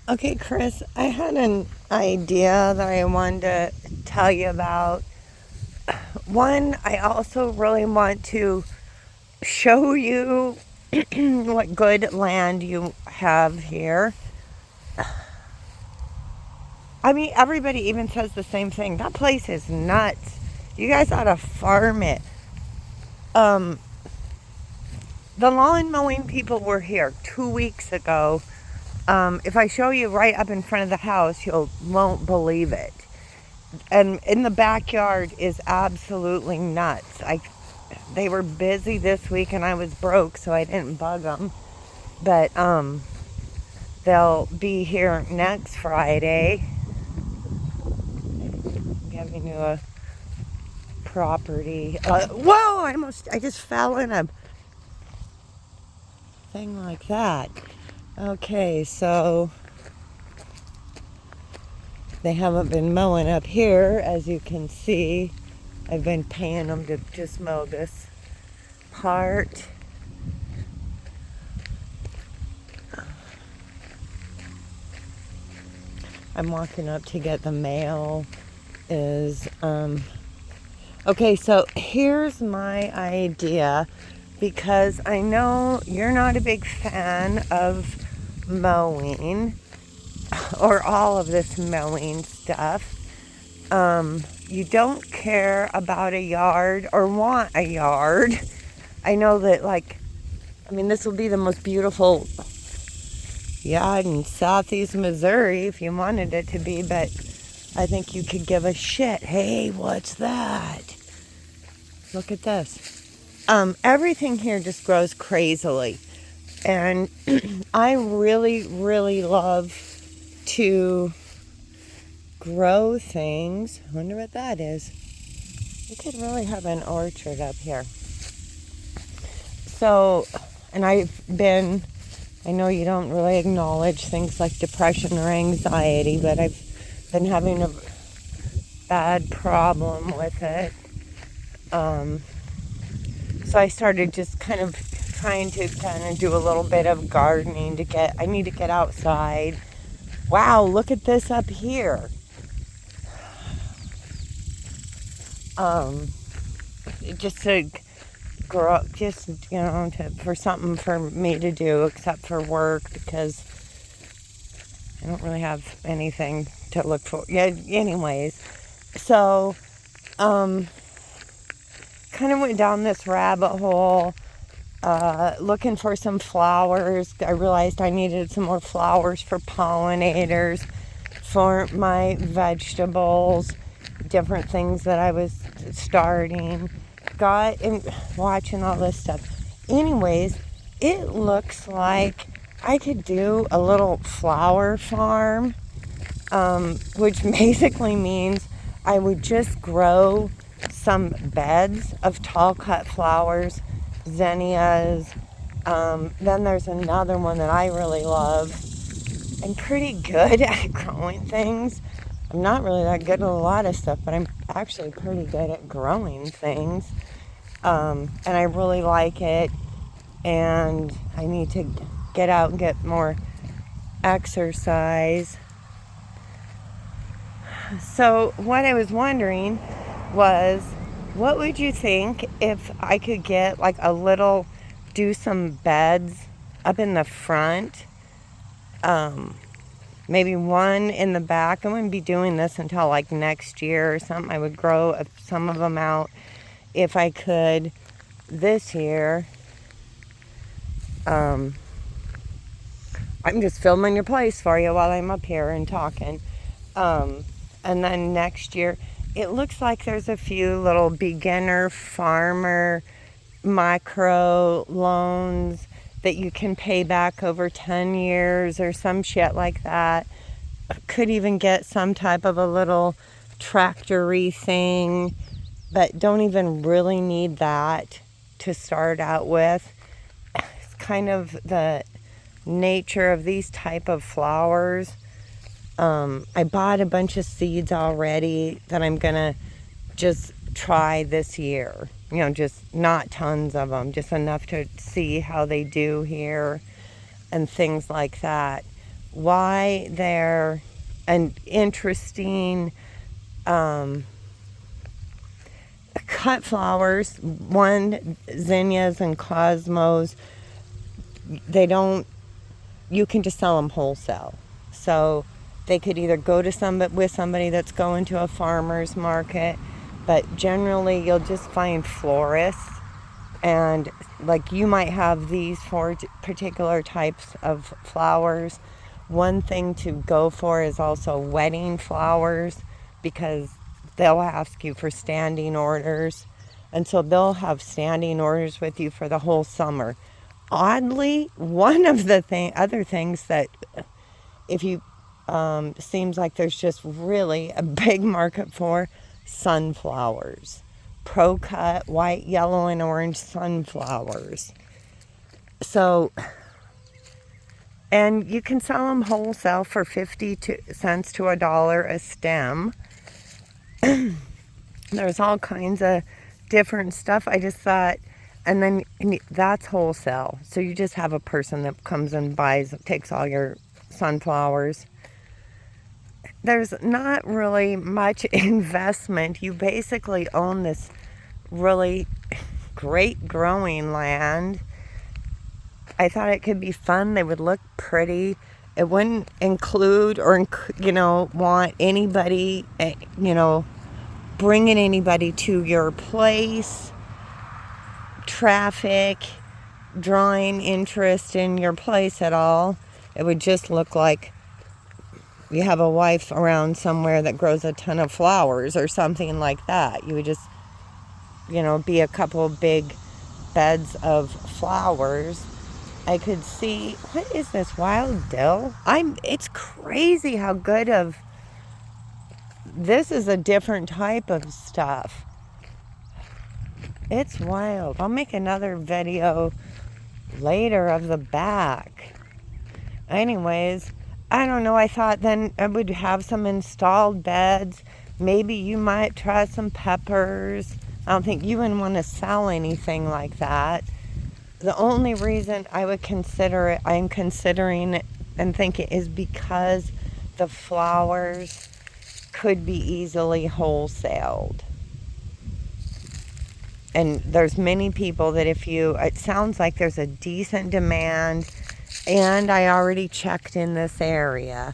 Okay, Chris, I had an idea that I wanted to tell you about. One, I also really want to show you what good land you have here. I mean, everybody even says the same thing. That place is nuts. You guys ought to farm it. Um, the lawn mowing people were here 2 weeks ago. If I show you right up in front of the house, you won't believe it. And in the backyard is absolutely nuts. They were busy this week and I was broke, so I didn't bug them. But they'll be here next Friday. I'm giving you a property. Whoa! I just fell in a thing like that. Okay, so they haven't been mowing up here, as you can see. I've been paying them to just mow this part. I'm walking up to get the mail. Okay, so here's my idea, because I know you're not a big fan of mowing or all of this mowing stuff. You don't care about a yard or want a yard. I know that, this will be the most beautiful yard in southeast Missouri if you wanted it to be, but I think you could give a shit. Hey, what's that? Look at this. Everything here just grows crazily. And I really, really love to grow things. I wonder what that is. We could really have an orchard up here. So, and I know you don't really acknowledge things like depression or anxiety, but I've been having a bad problem with it. So I started just kind of trying to do a little bit of gardening I need to get outside. Wow, look at this up here. Just to grow up, for something for me to do except for work, because I don't really have anything to look for. Yeah, anyways. So, kind of went down this rabbit hole, looking for some flowers. I realized I needed some more flowers for pollinators, for my vegetables, different things that I was starting. Got and watching all this stuff. Anyways, it looks like I could do a little flower farm, which basically means I would just grow some beds of tall cut flowers, zinnias. Then there's another one that I really love. I'm pretty good at growing things. I'm not really that good at a lot of stuff, but I'm actually pretty good at growing things. And I really like it. And I need to get out and get more exercise. So what I was wondering was, what would you think if I could get do some beds up in the front, maybe one in the back. I wouldn't be doing this until next year or something. I would grow some of them out if I could this year. I'm just filming your place for you while I'm up here and talking. And then next year, it looks like there's a few little beginner farmer micro loans that you can pay back over 10 years or some shit like that. Could even get some type of a little tractory thing, but don't even really need that to start out with. It's kind of the nature of these type of flowers. I bought a bunch of seeds already that I'm gonna just try this year. Just not tons of them, just enough to see how they do here and things like that. why they're an interesting cut flowers. One, zinnias and cosmos, you can just sell them wholesale. So they could either go to with somebody that's going to a farmer's market, but generally you'll just find florists, and like you might have these 4 particular types of flowers. One thing to go for is also wedding flowers, because they'll ask you for standing orders, and so they'll have standing orders with you for the whole summer. Oddly, one of the other things that, if you seems like there's just really a big market for, sunflowers. Pro-cut, white, yellow, and orange sunflowers. So, and you can sell them wholesale for 50 cents to $1 a stem. There's all kinds of different stuff. I just thought, and then that's wholesale. So you just have a person that comes and takes all your sunflowers. There's not really much investment. You basically own this really great growing land. I thought it could be fun. They would look pretty. It wouldn't include or, want anybody, bringing anybody to your place, traffic, drawing interest in your place at all. It would just look like you have a wife around somewhere that grows a ton of flowers or something like that. You would just, be a couple big beds of flowers. I could see, what is this, wild dill? It's crazy how good of, this is a different type of stuff. It's wild. I'll make another video later of the back. Anyways, I don't know. I thought then I would have some installed beds. Maybe you might try some peppers. I don't think you wouldn't want to sell anything like that. The only reason I would consider it, I'm considering it and thinking, is because the flowers could be easily wholesaled. And there's many people that it sounds like there's a decent demand, and I already checked in this area.